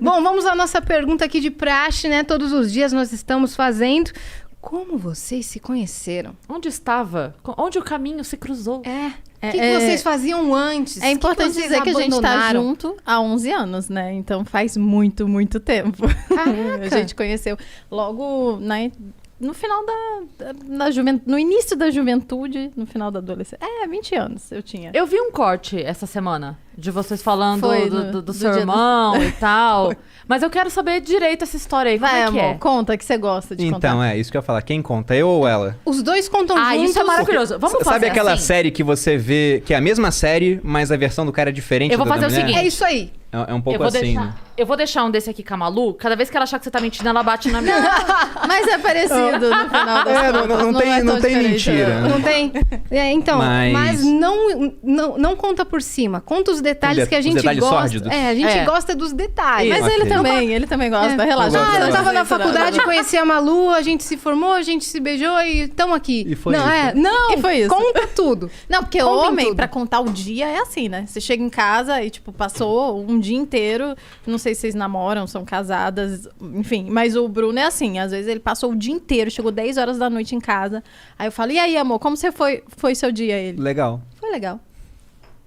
Bom, vamos à nossa pergunta aqui de praxe, né? Todos os dias nós estamos fazendo. Como vocês se conheceram? Onde estava? Onde o caminho se cruzou? O que vocês faziam antes? É importante vocês dizer que a gente tá abandonaram? junto há 11 anos, né? Então faz muito, muito tempo. Caraca. A gente conheceu logo no final da juventude, no início da juventude, no final da adolescência. 20 anos eu tinha. Eu vi um corte essa semana de vocês falando Foi, do seu dia irmão e tal. Mas eu quero saber direito essa história aí. Como Vai, é que amor, é? conta que você gosta de contar. Então, isso que eu ia falar. Quem conta, eu ou ela? Os dois contam juntos. Isso é maravilhoso. Vamos fazer Sabe aquela assim? série que você vê, que é a mesma série, mas a versão do cara é diferente Eu vou da fazer o mulher? seguinte. É isso aí. É um pouco assim, né? Eu vou deixar um desse aqui com a Malu. Cada vez que ela achar que você tá mentindo, ela bate na minha. Mas é parecido no final das contas. não tem diferente, mentira. Não tem? Então, mas não conta por cima. Conta os detalhes que a Os gente detalhes gosta. sórdidos. A gente gosta dos detalhes. Mas Ok. ele também gosta. Relaxa. Eu gosto Eu dela. tava na faculdade, conheci a Malu, a gente se formou, a gente se beijou e estamos aqui. E foi não, isso. Não, E foi isso. conta tudo. Não, porque Contem homem, tudo. pra contar o dia, é assim, né? Você chega em casa e, tipo, passou um dia inteiro. Não sei se vocês namoram, são casadas, enfim. Mas o Bruno é assim, às vezes ele passou o dia inteiro, chegou 10 horas da noite em casa. Aí eu falo, e aí, amor, como você foi seu dia? Ele, Legal. foi legal.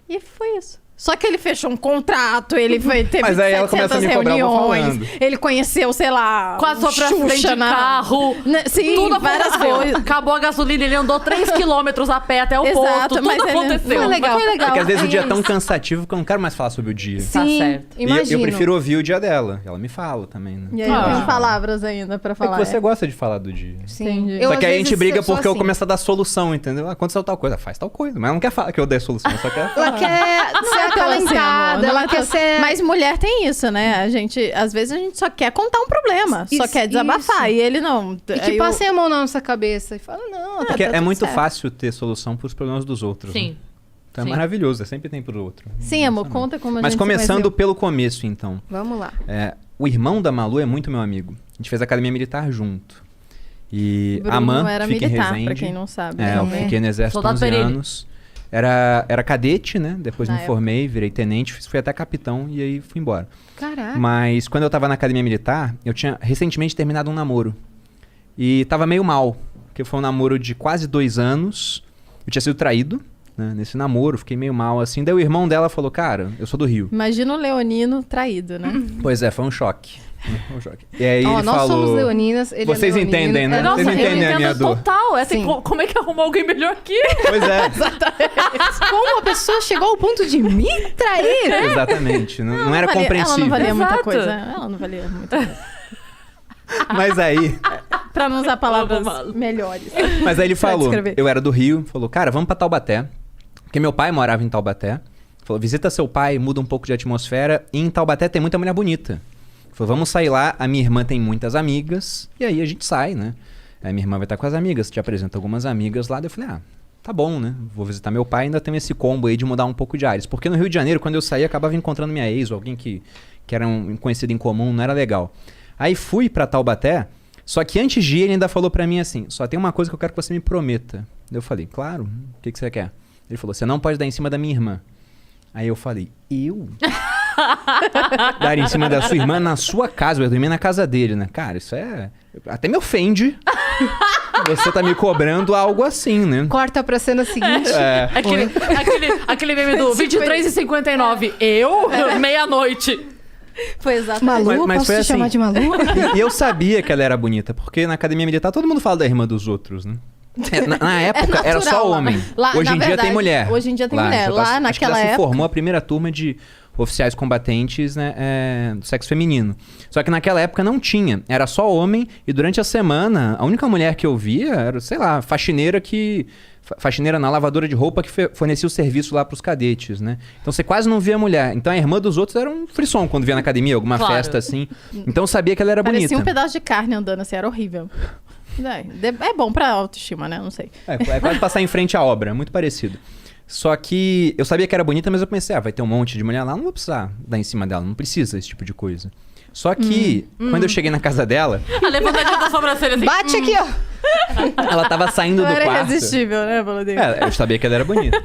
E foi isso. Só que ele fechou um contrato, ele teve Mas aí ela começa a me cobrar, eu vou reuniões. falando. Ele conheceu, sei lá, Quase sofreu acidente de carro. Sim, Tudo várias aconteceu. coisas. Acabou a gasolina, ele andou 3 quilômetros a pé até o Exato, posto. Tudo mas ele- aconteceu. foi legal. Foi legal. É que às vezes o dia é tão isso. cansativo que eu não quero mais falar sobre o dia. Tá Sim, certo. E imagino. eu prefiro ouvir o dia dela. Ela me fala também, né? E aí eu tenho palavras ainda pra É falar. que você gosta de falar do dia. Sim. Entendi. Eu, Só às que aí a vezes, gente briga sou porque eu assim. começo a dar solução, entendeu? Aconteceu tal coisa, faz tal coisa. Mas ela não quer falar que eu dei solução, só quer Ela quer ser acalentada, ela quer ser... Mas mulher tem isso, né? Às vezes a gente só quer contar um problema, só Isso, quer desabafar. isso. E ele não. E que passem a mão na nossa cabeça e fala, não, Porque tá é tudo muito certo. fácil ter solução pros problemas dos outros. Né? Sim. Então Sim. é maravilhoso, sempre tem pro outro. Sim, amor, conta como a Mas gente começando se conheceu. pelo começo, então. Vamos lá. O irmão da Malu é muito meu amigo. A gente fez academia militar junto. E Bruno a Man era fica em militar, Resende. pra quem não sabe. Eu Também. fiquei no exército há Soldado 11 Perini. anos. Era cadete, né? Depois Na me época. formei, virei tenente, fui até capitão e aí fui embora. Caraca. Mas quando eu tava na academia militar, eu tinha recentemente terminado um namoro. E tava meio mal, porque foi um namoro de quase 2 anos. Eu tinha sido traído, né, nesse namoro, fiquei meio mal assim. Daí o irmão dela falou, cara, eu sou do Rio. Imagina o leonino traído, né? Pois é, foi um choque. Foi um choque. E aí Ó, ele nós falou... somos leoninas, ele Vocês é leonino. entendem, né? É, Vocês Nossa, eu entendem a minha entendo dor. total. Sim. Como é que arrumou alguém melhor que Pois é, Como a pessoa chegou ao ponto de me trair? exatamente. Não era Ela compreensível. não valia muita Exato. coisa. Ela não valia muita coisa. Mas aí... Pra não usar palavras Vamos. melhores. Mas aí ele Pra falou, descrever. eu era do Rio, falou, cara, vamos pra Taubaté. Porque meu pai morava em Taubaté. Falou, visita seu pai, muda um pouco de atmosfera. E em Taubaté tem muita mulher bonita. Falou, vamos sair lá, a minha irmã tem muitas amigas. E aí a gente sai, né? Aí minha irmã vai estar com as amigas, te apresenta algumas amigas lá. Daí eu falei, tá bom, né? Vou visitar meu pai, ainda tem esse combo aí de mudar um pouco de ares. Porque no Rio de Janeiro, quando eu saía, acabava encontrando minha ex, ou alguém que era um conhecido em comum, não era legal. Aí fui pra Taubaté, só que antes de ir, ele ainda falou pra mim assim, só tem uma coisa que eu quero que você me prometa. Eu falei, claro, o que você quer? Ele falou, você não pode dar em cima da minha irmã. Aí eu falei, eu? Dar em cima da sua irmã na sua casa, eu ia dormir na casa dele, né? Cara, isso é... Até me ofende. Você tá me cobrando algo assim, né? Corta pra cena seguinte. É. Aquele meme do 23h59. Eu? Meia-noite. Foi exatamente. Malu, Mas posso foi te assim. chamar de Malu? E eu sabia que ela era bonita, porque na academia militar todo mundo fala da irmã dos outros, né? Na época era só natural lá. homem. Lá, Hoje na em dia verdade, tem mulher. hoje em dia tem mulher. já Lá acho que naquela já se época- formou a primeira turma de oficiais combatentes, né, do sexo feminino. Só que naquela época não tinha. Era só homem e durante a semana a única mulher que eu via era, sei lá, faxineira na lavadora de roupa que fornecia o serviço lá pros cadetes, né? Então você quase não via mulher. Então a irmã dos outros era um frisson quando via na academia, alguma Claro. festa assim. Então eu sabia que ela era Parecia bonita. um pedaço de carne andando assim, era horrível. É bom pra autoestima, né? Não sei. É quase passar em frente à obra, muito parecido. Só que eu sabia que era bonita, mas eu pensei, vai ter um monte de mulher lá, não vou precisar dar em cima dela, não precisa esse tipo de coisa. Só que, quando eu cheguei na casa dela, A levantadinha da sobrancelha assim. Bate aqui, ó. ela tava saindo Não do era quarto. irresistível, né, Valadinho? Eu sabia que ela era bonita.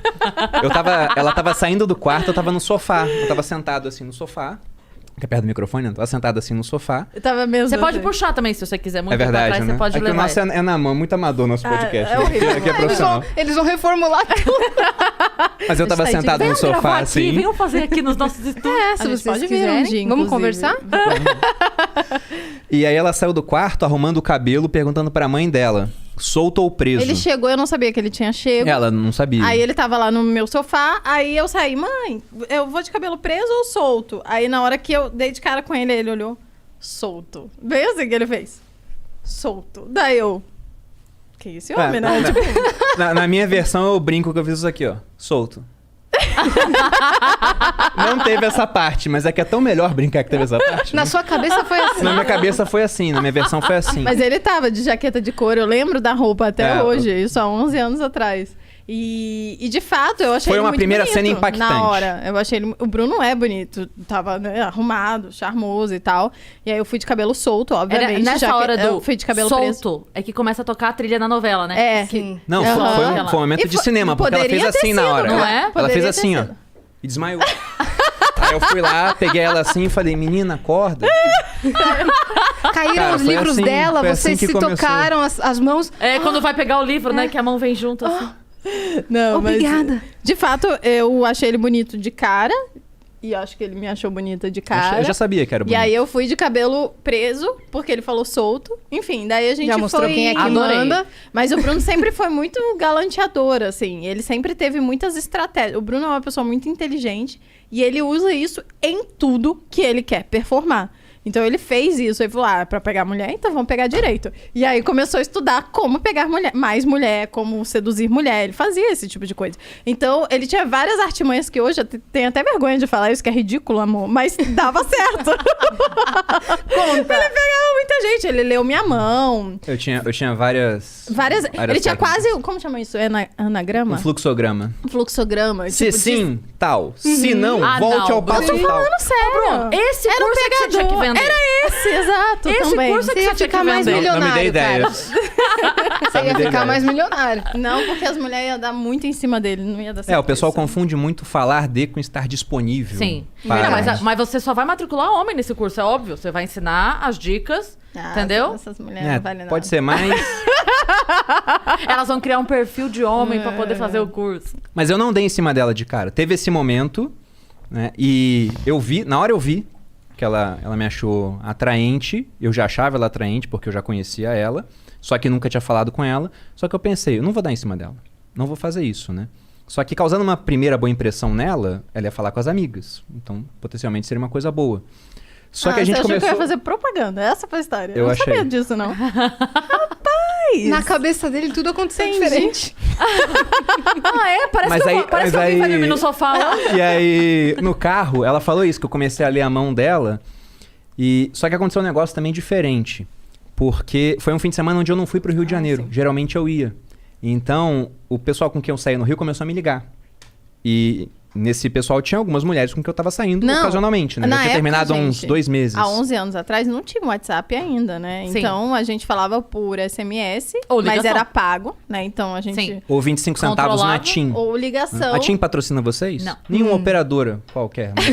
Ela tava saindo do quarto, eu tava no sofá. Eu tava sentado assim no sofá. que é perto do microfone, né? Tava sentado assim no sofá. Eu tava mesmo. Você pode assim. puxar também, se você quiser. Muito É verdade, pra trás, né? você pode é que o levar. nosso é na mão, muito amador nosso podcast. é horrível. Aqui é profissional. Eles vão reformular tudo. Mas eu tava Está sentado Venham no sofá gravar assim. aqui, venham fazer aqui nos nossos estúdios. É, A se gente vocês pode vir um quiserem. dia, Vamos inclusive. conversar? E aí ela saiu do quarto arrumando o cabelo, perguntando pra mãe dela, solto ou preso? Ele chegou, eu não sabia que ele tinha chego. Ela não sabia. Aí ele tava lá no meu sofá, aí eu saí, mãe, eu vou de cabelo preso ou solto? Aí na hora que eu dei de cara com ele, ele olhou, solto. Bem assim que ele fez. Solto. Daí eu. Que esse homem, né? na, Tipo, na minha versão eu brinco que eu fiz isso aqui, ó. Solto. Não teve essa parte, mas é que é tão melhor brincar que teve essa parte. Na né? sua cabeça foi assim. Na minha cabeça foi assim, na minha versão foi assim. mas ele tava de jaqueta de couro, eu lembro da roupa até É, hoje, isso há 11 anos atrás. E de fato, eu achei Foi ele uma muito primeira bonito cena impactante. Na hora, eu achei ele... O Bruno é bonito, tava né, arrumado, charmoso e tal. E aí eu fui de cabelo solto, obviamente. Nessa já que hora do eu fui de cabelo preso. solto é que começa a tocar a trilha na novela, né? É. Sim. Não, Aham. foi um momento E de foi- cinema, porque ela fez poderia ter assim na sido, hora. não é? Ela Poderia fez ter assim, ó. sido. E desmaiou. Aí eu fui lá, peguei ela assim e falei, menina, acorda. Caíram Cara, os foi livros assim, dela, foi vocês assim que se começou. tocaram as mãos. É quando vai pegar o livro, né? Que a mão vem junto assim. Não, Obrigada. Mas, de fato, eu achei ele bonito de cara. E acho que ele me achou bonita de cara. Eu já sabia que era E bonito. aí eu fui de cabelo preso, porque ele falou solto. Enfim, daí a gente Já mostrou foi... quem é que Adorei. manda. Mas o Bruno sempre foi muito galanteador, assim. Ele sempre teve muitas estratégias. O Bruno é uma pessoa muito inteligente e ele usa isso em tudo que ele quer performar. Então ele fez isso, ele falou, pra pegar mulher, então vamos pegar direito. E aí começou a estudar como pegar mais mulher, como seduzir mulher, ele fazia esse tipo de coisa. Então ele tinha várias artimanhas que hoje eu tenho até vergonha de falar isso, que é ridículo, amor, mas dava certo. Ele pegava muita gente, ele leu minha mão, Eu tinha várias ele tinha técnicas. quase, como chama isso, anagrama? Um fluxograma. Um fluxograma. Se tipo, sim, tal. Se não, Ah, volte não, ao passo Bruno. tal. sério. Esse Era um curso é que você tinha que pegador. vender. Era esse, exato, Esse também. curso é que Você ia você tinha que ficar mais vender. milionário. Não me dê cara. ideias. Você ia Me dê ficar ideia. mais milionário. Não, porque as mulheres iam dar muito em cima dele, não ia dar certo. É, o pessoal isso. confunde muito falar de com estar disponível. Sim. para- Não, mas você só vai matricular homem nesse curso, é óbvio. Você vai ensinar as dicas, entendeu? Essas mulheres É, não valem nada. pode ser mais. Elas vão criar um perfil de homem pra poder fazer o curso. Mas eu não dei em cima dela de cara. Teve esse momento, né? E eu vi, na hora eu vi que ela me achou atraente. Eu já achava ela atraente porque eu já conhecia ela. Só que nunca tinha falado com ela. Só que eu pensei, eu não vou dar em cima dela. Não vou fazer isso, né? Só que causando uma primeira boa impressão nela, ela ia falar com as amigas. Então, potencialmente seria uma coisa boa. Só que a gente você achou começou... que eu ia fazer propaganda? Essa foi a história. Eu não achei. sabia disso, não. Na cabeça dele tudo aconteceu Entendi. diferente. Ah, é? Parece Mas que, aí- parece que mas alguém vai aí- dormir no sofá lá. E aí, no carro, ela falou isso, que eu comecei a ler a mão dela. E só que aconteceu um negócio também diferente. Porque foi um fim de semana onde eu não fui pro Rio de Janeiro. Geralmente eu ia. Então, o pessoal com quem eu saía no Rio começou a me ligar. E nesse pessoal tinha algumas mulheres com quem eu tava saindo Não, ocasionalmente, né? na Já tinha época, terminado há uns gente, 2 meses. Há 11 anos atrás não tinha WhatsApp ainda, né? Sim. Então a gente falava por SMS, Ou mas ligação. era pago, né? Então a gente... Sim. Ou 25 centavos na Controlava, TIM. Ou ligação. A TIM patrocina vocês? Não. Nenhuma operadora qualquer. Mas...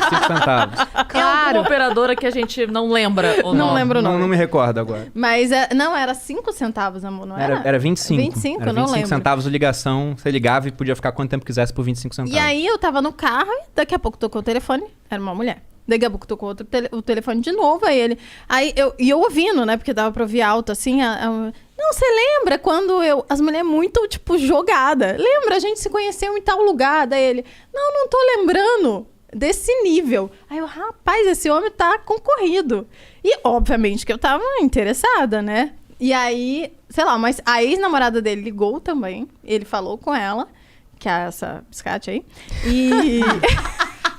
25 centavos. Tem alguma operadora que a gente não lembra o Não nome. lembro o nome. Não me recordo agora. Mas não, era 5 centavos, amor, não era? Era 25. 25, era eu não 25 lembro. centavos de ligação. Você ligava e podia ficar quanto tempo quisesse por 25 centavos. E aí eu tava no carro e daqui a pouco tocou o telefone, era uma mulher. Daqui a pouco tocou o telefone de novo, aí ele... Aí eu ouvindo, né, porque dava pra ouvir alto, assim, não, você lembra quando as mulheres muito, tipo, jogada. Lembra, a gente se conheceu em tal lugar, daí ele... Não tô lembrando desse nível. Aí eu, rapaz, esse homem tá concorrido. E, obviamente, que eu tava interessada, né? E aí, sei lá, mas a ex-namorada dele ligou também, ele falou com ela, que é essa biscate aí, e...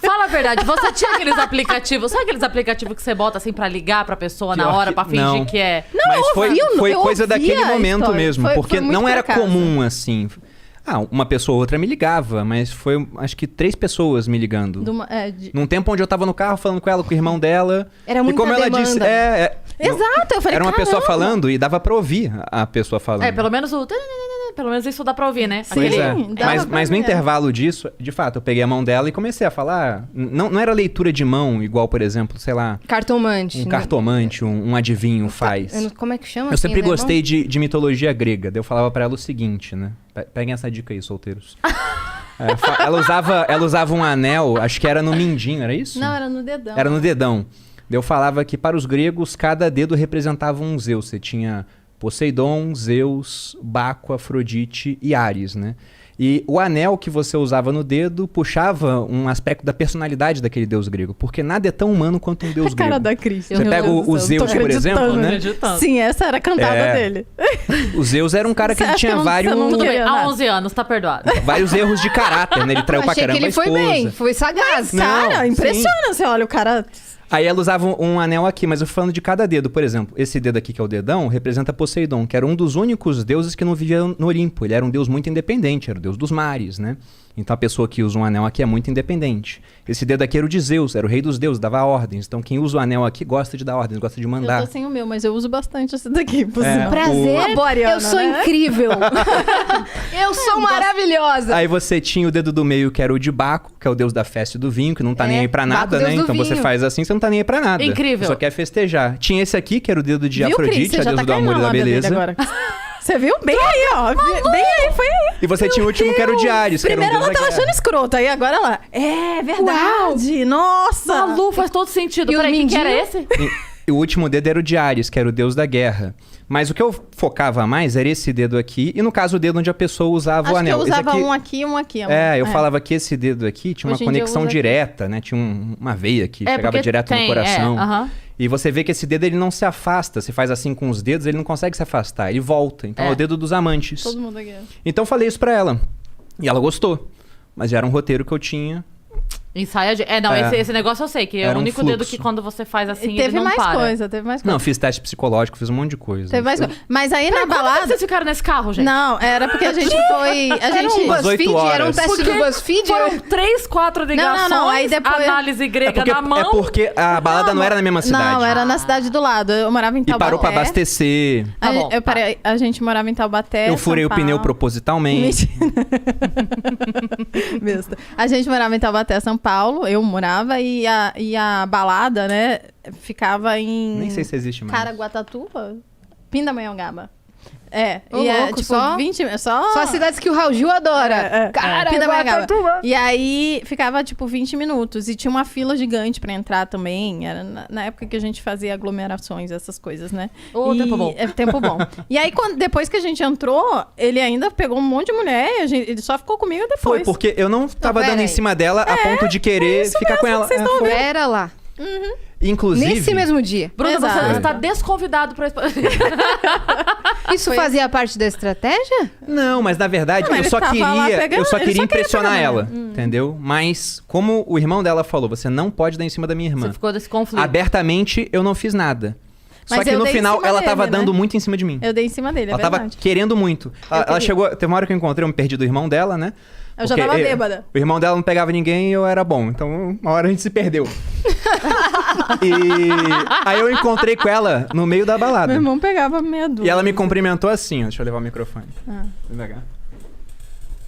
Fala a verdade, você tinha aqueles aplicativos, sabe aqueles aplicativos que você bota assim pra ligar pra pessoa na Pior hora, que- pra fingir não. que é... Mas eu foi, ouvi, foi eu coisa ouvi daquele a momento história. mesmo. Foi porque muito não por era acaso. comum assim. Uma pessoa ou outra me ligava, mas foi acho que 3 pessoas me ligando. Num tempo onde eu tava no carro falando com ela, com o irmão dela. Era e muita como ela demanda. disse. Exato, eu falei, Era uma pessoa "Caramba." falando e dava pra ouvir a pessoa falando. É, pelo menos o... Pelo menos isso dá pra ouvir, né? Sim. Pois é. dava Mas, pra mas no ver. intervalo disso, de fato, eu peguei a mão dela e comecei a falar. Não era leitura de mão, igual, por exemplo, sei lá, Cartomante. um né? cartomante, um adivinho faz. Como é que chama? Eu sempre Quem é gostei de mitologia grega. Daí eu falava pra ela o seguinte, né? Peguem essa dica aí, solteiros. Ela usava um anel, acho que era no mindinho, era isso? Não, era no dedão. Era no dedão. Daí eu falava que para os gregos, cada dedo representava um Zeus. Você tinha Poseidon, Zeus, Baco, Afrodite e Ares, né? E o anel que você usava no dedo puxava um aspecto da personalidade daquele deus grego. Porque nada é tão humano quanto um deus A cara grego. da Cris. Você pega o Zeus, por exemplo, né? Sim, essa era a cantada É. dele. O Zeus era um cara que Você ele acha tinha que eu não- vários, você não Tudo bem, queria há nada. 11 anos, tá perdoado. vários erros de caráter, né? Ele traiu pra Achei que caramba a ele foi esposa. bem, foi sagaz. Não, Cara, sim. impressiona. Você olha o cara... Aí ela usava um anel aqui, mas eu tô falando de cada dedo. Por exemplo, esse dedo aqui, que é o dedão, representa Poseidon, que era um dos únicos deuses que não vivia no Olimpo. Ele era um deus muito independente, era o deus dos mares, né? Então a pessoa que usa um anel aqui é muito independente. Esse dedo aqui era o de Zeus, era o rei dos deuses, dava ordens. Então quem usa o anel aqui gosta de dar ordens, gosta de Eu mandar. tô sem o meu, mas eu uso bastante esse daqui. Por É. sinal. Prazer, Uma boreana, eu sou né? incrível. Eu sou maravilhosa. Aí você tinha o dedo do meio, que era o de Baco, que é o deus da festa e do vinho, que não tá É, nem aí pra Baco, nada, deus né? do Então você vinho. faz assim, você não tá nem aí pra nada. Incrível. Você só quer festejar. Tinha esse aqui, que era o dedo de Viu, Cris? Afrodite, Você a já deusa tá do caindo amor e na da lábia dele beleza. agora. Você viu? Bem aí, ó. Bem aí, foi aí. E você tinha o último, que era o de Ares, que era um Primeiro deus ela da tava guerra. achando escroto, aí agora ela... É verdade, nossa. Malu, faz todo sentido. E o Peraí, que era mindinho? esse? E o último dedo era o de Ares, que era o deus da guerra. Mas o que eu focava mais era esse dedo aqui, e no caso o dedo onde a pessoa usava Acho o que anel. eu Esse usava aqui- um aqui e um aqui. amor. É, eu falava que esse dedo aqui tinha uma Hoje em dia eu conexão uso aqui. direta, né? Tinha uma veia que chegava porque direto tem, no coração. aham. E você vê que esse dedo ele não se afasta. Você faz assim com os dedos, ele não consegue se afastar. Ele volta. Então é, É. o dedo dos amantes. Todo mundo aqui. Então eu falei isso pra ela. E ela gostou. Mas já era um roteiro que eu tinha. Ensaia de... Não, É. esse negócio eu sei, que é Era o um único dedo fluxo. que quando você faz assim, E ele teve não mais para. coisa, teve mais coisa. Não, fiz teste psicológico, fiz um monte de coisa. Teve mais coisa. Mas aí na Quanto tempo balada... vocês ficaram nesse carro, gente? Não, era porque a gente foi... A Era gente... um Umas 8 BuzzFeed? Era um horas. teste do Porque BuzzFeed? Foram 3, 4 ligações, não, aí depois- análise grega na mão. É porque a balada não era na mesma cidade. Não, era na cidade do lado. Eu morava em E Taubaté. parou pra abastecer. Tá bom, A gente morava em Taubaté, Eu furei São o pneu Paulo. propositalmente. Besta. A gente morava em Taubaté, São Paulo. Eu morava e a balada, né, ficava em... Nem sei se existe mais. Caraguatatuba? Pindamonhangaba. É, Ô, e é louco, tipo só- 20... Só Só as cidades que o Raul Gil adora. Cara, Pindamonhangaba. E aí ficava tipo 20 minutos. E tinha uma fila gigante pra entrar também. Era na época que a gente fazia aglomerações, essas coisas, né? Ô, E- tempo bom. É, tempo bom. E aí, depois que a gente entrou, ele ainda pegou um monte de mulher. E ele só ficou comigo depois. Foi, porque eu não tava pera dando em aí. cima dela a ponto de querer ficar com ela. vocês É, estão foi. Pera lá. Inclusive. Nesse mesmo dia. Bruno, Exato. você está desconvidado para... Isso fazia parte da estratégia? Não, mas na verdade Não, eu ele só tava lá queria, pegando- eu só ele queria só queria impressionar pegar ela, entendeu? Mas como o irmão dela falou, você não pode dar em cima da minha irmã. Você ficou desse conflito. Abertamente eu não fiz nada. Só Mas que eu no dei em final cima ela dele, tava né? dando muito em cima de mim. Eu dei em cima dele, é Ela tava verdade. querendo muito. Ela queria. chegou. Teve uma hora que eu encontrei, eu me perdi do irmão dela, né? Eu já Porque tava bêbada. O irmão dela não pegava ninguém e eu era bom. Então, uma hora a gente se perdeu. E aí eu encontrei com ela no meio da balada. Meu irmão pegava meia dúzia. E ela me cumprimentou assim, ó. Deixa eu levar o microfone. Ah. Vem cá.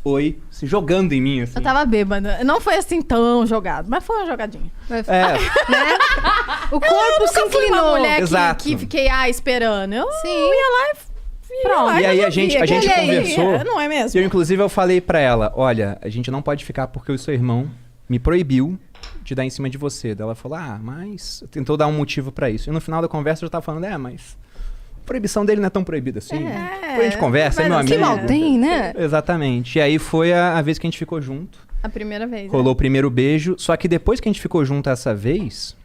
Oi, se jogando em mim, assim. Eu tava bêbada. Não foi assim tão jogado, mas foi uma jogadinha. É, O corpo se Nunca fui uma inclinou. mulher Exato. que fiquei esperando. Eu Sim. ia lá e... Pronto. E aí a gente conversou. Não é mesmo? eu inclusive eu falei pra ela, olha, a gente não pode ficar porque o seu irmão me proibiu de dar em cima de você. Daí ela falou, mas tentou dar um motivo pra isso. E no final da conversa eu já tava falando, mas a proibição dele não é tão proibida assim. Depois a gente conversa, é meu mas Que amigo. mal tem, né? Exatamente. E aí foi a vez que a gente ficou junto. A primeira vez. Rolou o primeiro beijo. Só que depois que a gente ficou junto essa vez,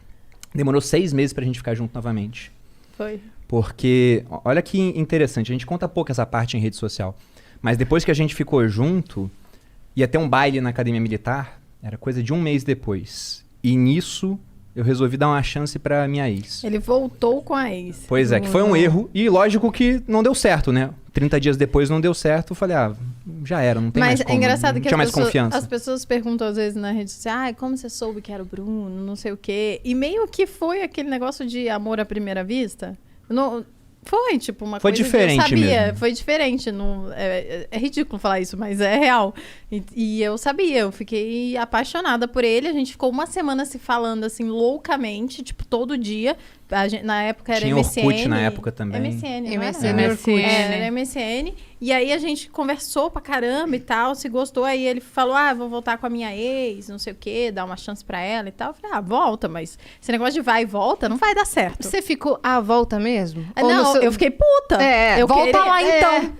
demorou 6 meses pra gente ficar junto novamente. Foi. Porque, olha que interessante, a gente conta pouco essa parte em rede social. Mas depois que a gente ficou junto, ia ter um baile na academia militar, era coisa de 1 mês depois. E nisso, eu resolvi dar uma chance pra minha ex. Ele voltou com a ex. Pois é, que foi um erro. E lógico que não deu certo, né? 30 dias depois não deu certo, eu falei, já era, não tem mais Mas como. é engraçado não que tinha mais confiança. as pessoas perguntam às vezes na rede social, como você soube que era o Bruno, não sei o quê. E meio que foi aquele negócio de amor à primeira vista. Foi, tipo, uma Foi coisa diferente que eu sabia. mesmo. Foi diferente. Não, é ridículo falar isso, mas é real. E eu sabia, eu fiquei apaixonada por ele. A gente ficou uma semana se falando, assim, loucamente, tipo, todo dia. Na época era Tinha MSN. Orkut na época também. MSN, não era? MSN, Orkut. Era MSN. E aí a gente conversou pra caramba e tal, se gostou. Aí ele falou, vou voltar com a minha ex, não sei o quê, dar uma chance pra ela e tal. Eu falei, volta, mas esse negócio de vai e volta não vai dar certo. Você ficou à volta mesmo? Ou no Não, seu- eu fiquei puta. É, eu volta queria- lá então.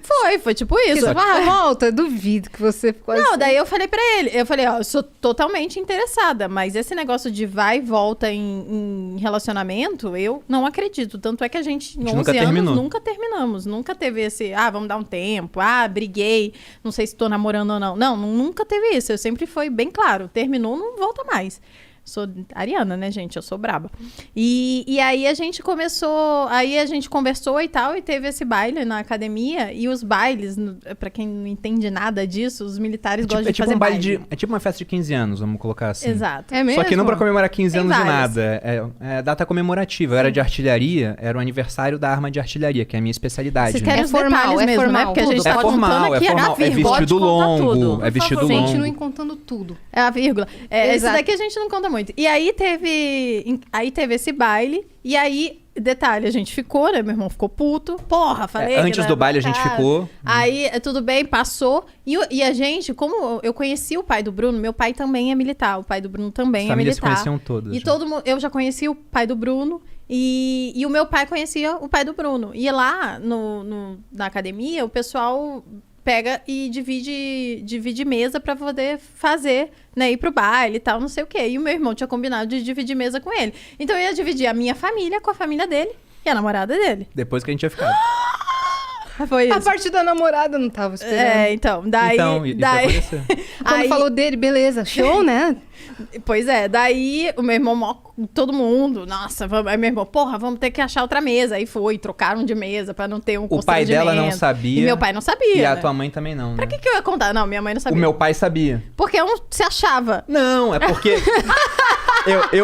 Foi tipo Porque isso. você fala, volta, duvido que você ficou Não, assim. daí eu falei pra ele, eu falei, eu sou totalmente interessada, mas esse negócio de vai e volta em relacionamento, eu não acredito. Tanto é que a gente, em 11 nunca anos, terminou. nunca terminamos. Nunca teve esse, vamos dar um tempo, briguei, não sei se tô namorando ou não. Não, nunca teve isso. Eu sempre foi bem claro, terminou, não volta mais. Sou ariana, né, gente? Eu sou braba. E aí a gente começou... Aí a gente conversou e tal, e teve esse baile na academia. E os bailes, pra quem não entende nada disso, os militares gostam de fazer baile. É tipo uma festa de 15 anos, vamos colocar assim. Exato. É mesmo? Só que não pra comemorar 15 Tem anos de várias. nada. É data comemorativa. Eu era de artilharia, era o aniversário da arma de artilharia, que é a minha especialidade. Vocês né? querem É os formal, detalhes é mesmo, né? formal, Porque a gente tudo. tá É contando formal, aqui é formal. É vírgula. vestido Pode contar longo, tudo, é por vestido favor. longo. Continue contando tudo. É a vírgula. Esse Exato. daqui a gente não conta muito. E aí teve esse baile. E aí, detalhe, a gente ficou, né? Meu irmão ficou puto. Porra, falei. que Antes era do baile a gente cara. ficou. Aí, tudo bem, passou. E a gente, como eu conheci o pai do Bruno, meu pai também é militar. O pai do Bruno também As é famílias se militar. conheciam todas. E já. todo mundo, eu já conheci o pai do Bruno e o meu pai conhecia o pai do Bruno. E lá na academia, o pessoal pega e divide mesa pra poder fazer, né, ir pro baile e tal, não sei o quê. E o meu irmão tinha combinado de dividir mesa com ele. Então eu ia dividir a minha família com a família dele e a namorada dele. Depois que a gente tinha ficado. Foi A isso. parte da namorada eu não tava esperando. Então, daí... Então, isso daí ia acontecer. Quando aí- falou dele, beleza, show, né? Pois é, daí o meu irmão, todo mundo, nossa, aí meu irmão, porra, vamos ter que achar outra mesa. Aí foi, trocaram de mesa pra não ter um O pai dela não constrangimento. sabia. E meu pai não sabia. E a né? tua mãe também não, Pra né? que eu ia contar? Não, minha mãe não O sabia. meu pai sabia. Porque eu não se achava. Não, é porque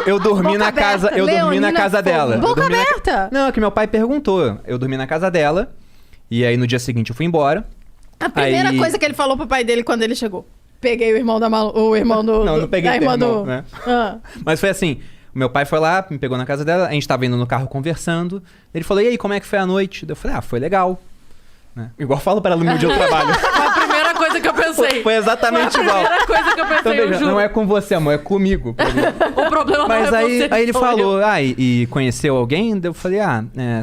eu dormi Boca na casa, aberta. eu dormi na Leonina casa Fogo. dela. Eu Boca dormi na ca- aberta. Não, é que meu pai perguntou. Eu dormi na casa dela. E aí no dia seguinte eu fui embora. A primeira Aí- coisa que ele falou pro pai dele quando ele chegou. Peguei o irmão o irmão do... Não peguei da teu irmã irmão, do... né? Ah. Mas foi assim, o meu pai foi lá, me pegou na casa dela, a gente tava indo no carro conversando. Ele falou, e aí, como é que foi a noite? Eu falei, foi legal. Né? Igual eu falo pra ela no meu dia do trabalho. Foi a primeira coisa que eu pensei. Foi exatamente igual. Primeira coisa que eu pensei, Então, eu veja, juro. não é com você, amor, é comigo. O problema Mas não é aí, você. aí ele sou eu. falou, e conheceu alguém? Daí eu falei,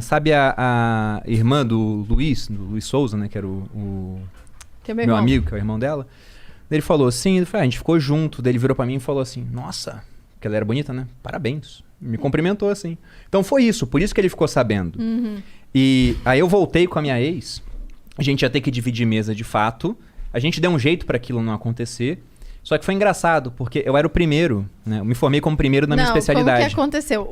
sabe a irmã do Luiz Souza, né, que era o Que é meu irmão. amigo, que é o irmão dela. Daí ele falou, sim, ele falou, a gente ficou junto. Daí ele virou pra mim e falou assim, nossa, que ela era bonita, né? Parabéns. Me cumprimentou assim. Então foi isso, por isso que ele ficou sabendo. E aí eu voltei com a minha ex, a gente ia ter que dividir mesa de fato. A gente deu um jeito pra aquilo não acontecer. Só que foi engraçado, porque eu era o primeiro, né? Eu me formei como primeiro na minha Como especialidade. que aconteceu?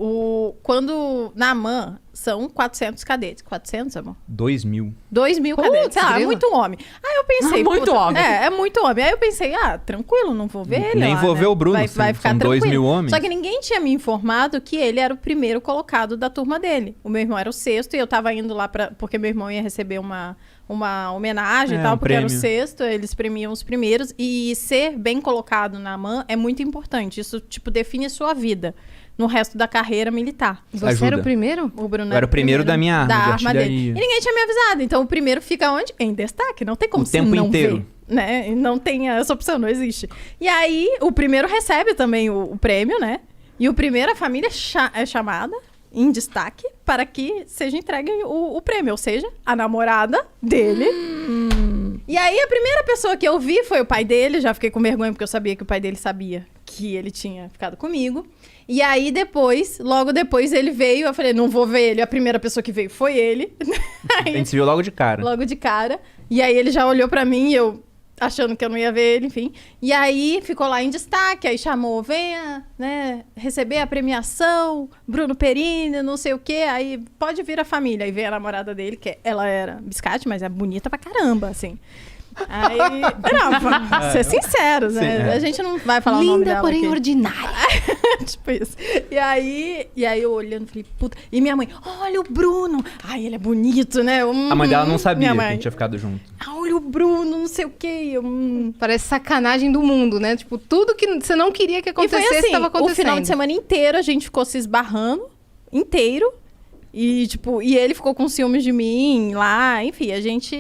Quando na AMAN são 400 cadetes. 400, amor? 2.000. 2.000 Putz, cadetes. Sei lá, é grila. muito homem. Aí eu pensei... Muito puta, homem. É muito homem. Aí eu pensei, tranquilo, não vou ver ele Nem lá, vou né? ver o Bruno, Vai são ficar 2.000 tranquilo. homens. Só que ninguém tinha me informado que ele era o primeiro colocado da turma dele. O meu irmão era o sexto e eu tava indo lá porque meu irmão ia receber uma homenagem e tal, um porque era o prêmio. sexto, eles premiam os primeiros. E ser bem colocado na AMAN é muito importante. Isso, tipo, define a sua vida no resto da carreira militar. Você Ajuda. era o primeiro? O Bruno Eu era o primeiro da minha arma, da de arma dele. artilharia. E ninguém tinha me avisado. Então o primeiro fica onde? Em destaque. Não tem como O você tempo não inteiro. ver. Né? E não tem essa opção, não existe. E aí, o primeiro recebe também o prêmio, né? E o primeiro, a família é chamada em destaque para que seja entregue o prêmio. Ou seja, a namorada dele. E aí, a primeira pessoa que eu vi foi o pai dele. Já fiquei com vergonha, porque eu sabia que o pai dele sabia que ele tinha ficado comigo. E aí, logo depois, ele veio. Eu falei, não vou ver ele. A primeira pessoa que veio foi ele. A gente se viu logo de cara. Logo de cara. E aí, ele já olhou pra mim e eu... achando que eu não ia ver ele, enfim. E aí, ficou lá em destaque, aí chamou, venha, né, receber a premiação, Bruno Perini, não sei o quê, aí pode vir a família. Aí veio a namorada dele, ela era biscate, mas é bonita pra caramba, assim. Aí, não, vamos ser sinceros, né? Sim, é. A gente não vai falar o nome Linda, dela porém aqui. ordinária. Tipo isso. E aí eu olhando, falei, puta. E minha mãe, olha o Bruno. Ai, ele é bonito, né? A mãe dela não sabia Minha que mãe, a gente tinha ficado junto. olha o Bruno, não sei o quê. Parece sacanagem do mundo, né? Tipo, tudo que você não queria que E foi acontecesse assim, estava acontecendo. o final de semana inteiro a gente ficou se esbarrando, inteiro. E, tipo, e ele ficou com ciúmes de mim lá. Enfim, a gente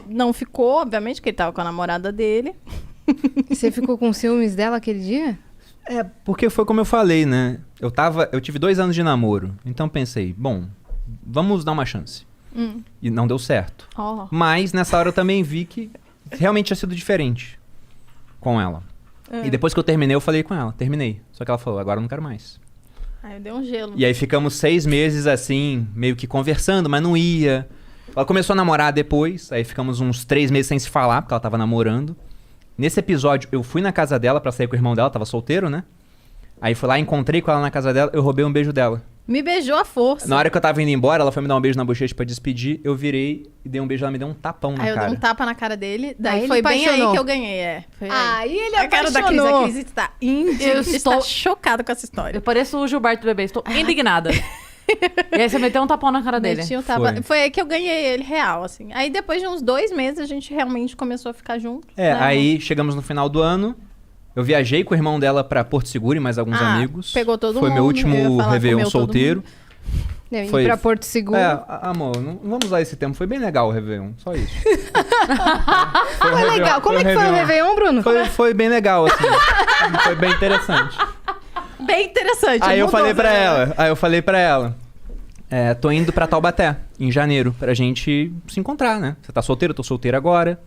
não ficou, obviamente, porque ele tava com a namorada dele. E você ficou com ciúmes dela aquele dia? É, porque foi como eu falei, né? Eu tive 2 anos de namoro. Então pensei, bom, vamos dar uma chance. E não deu certo. Ó. Mas nessa hora eu também vi que realmente tinha sido diferente com ela. E depois que eu terminei, eu falei com ela. Terminei. Só que ela falou, agora eu não quero mais. Aí eu dei um gelo. E aí ficamos 6 meses assim, meio que conversando, mas não ia. Ela começou a namorar depois, aí ficamos uns 3 meses sem se falar, porque ela tava namorando. Nesse episódio, eu fui na casa dela pra sair com o irmão dela, tava solteiro, né? Aí fui lá, encontrei com ela na casa dela, eu roubei um beijo dela. Me beijou à força. Na hora que eu tava indo embora, ela foi me dar um beijo na bochecha pra despedir, eu virei e dei um beijo, ela me deu um tapão na Aí eu cara. dei um tapa na cara dele, Aí daí ele foi bem aí apaixonou. que eu ganhei, Foi aí. Aí ele A cara da Cris, apaixonou. a Cris está Eu está estou- chocada com essa história. Eu pareço o Gilberto Bebê, estou indignada. E aí você meteu um tapão na cara dele. Meti um tapa. Foi. Foi aí que eu ganhei ele real, assim. Aí depois de uns 2 meses a gente realmente começou a ficar junto. É, né? aí chegamos no final do ano, eu viajei com o irmão dela pra Porto Seguro e mais alguns Ah, amigos. pegou todo Foi meu mundo, eu ia último falar, Réveillon comeu todo solteiro. Né, Foi- Ir pra Porto Seguro. É, amor, não vamos usar esse termo. Foi bem legal o Réveillon, só isso. Foi legal. Como é que foi o Réveillon, Bruno? Foi bem legal, assim. Foi bem interessante. Bem interessante. Aí eu mudou, falei pra né? ela, tô indo pra Taubaté, em janeiro, pra gente se encontrar, né? Você tá solteiro, eu tô solteiro agora.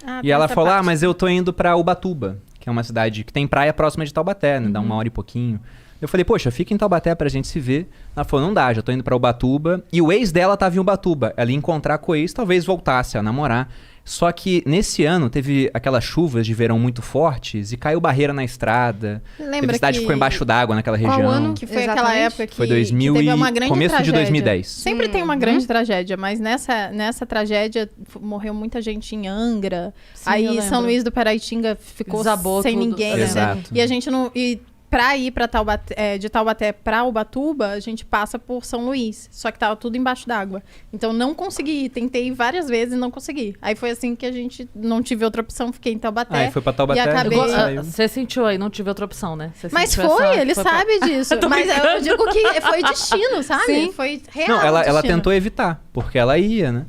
Ah, E tem ela essa falou, parte. mas eu tô indo pra Ubatuba, que é uma cidade que tem praia próxima de Taubaté, né? Dá Uhum. 1 hora e pouquinho. Eu falei, poxa, fica em Taubaté pra gente se ver. Ela falou, não dá, já tô indo pra Ubatuba. E o ex dela tava em Ubatuba. Ela ia encontrar com o ex, talvez voltasse a namorar. Só que nesse ano teve aquelas chuvas de verão muito fortes e caiu barreira na estrada. Lembra a cidade que- ficou embaixo d'água naquela Qual região. ano? Que foi Exatamente. aquela época que, Foi 2000 que teve e uma grande começo de tragédia. 2010. Sempre tem uma grande tragédia, mas nessa tragédia morreu muita gente em Angra. Sim, eu aí lembro. São Luís do Paraitinga ficou Desabou sem tudo. ninguém. né? Exato. E a gente não... E pra ir pra Taubaté, de Taubaté pra Ubatuba, a gente passa por São Luís. Só que tava tudo embaixo d'água. Então não consegui. Tentei várias vezes e não consegui. Aí foi assim que a gente não tive outra opção. Fiquei em Taubaté. Aí foi pra Taubaté. E acabei- Igual- saiu. Você sentiu aí, não tive outra opção, né? Você Mas sentiu foi, essa- ele foi pra- sabe disso. Tô Mas eu brincando. digo que foi destino, sabe? Sim. Foi real. Não, ela destino. tentou evitar, porque ela ia, né?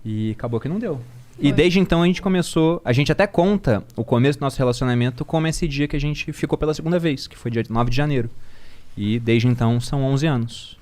E acabou que não deu. E desde então a gente começou... A gente até conta o começo do nosso relacionamento como esse dia que a gente ficou pela segunda vez, que foi dia 9 de janeiro. E desde então são 11 anos.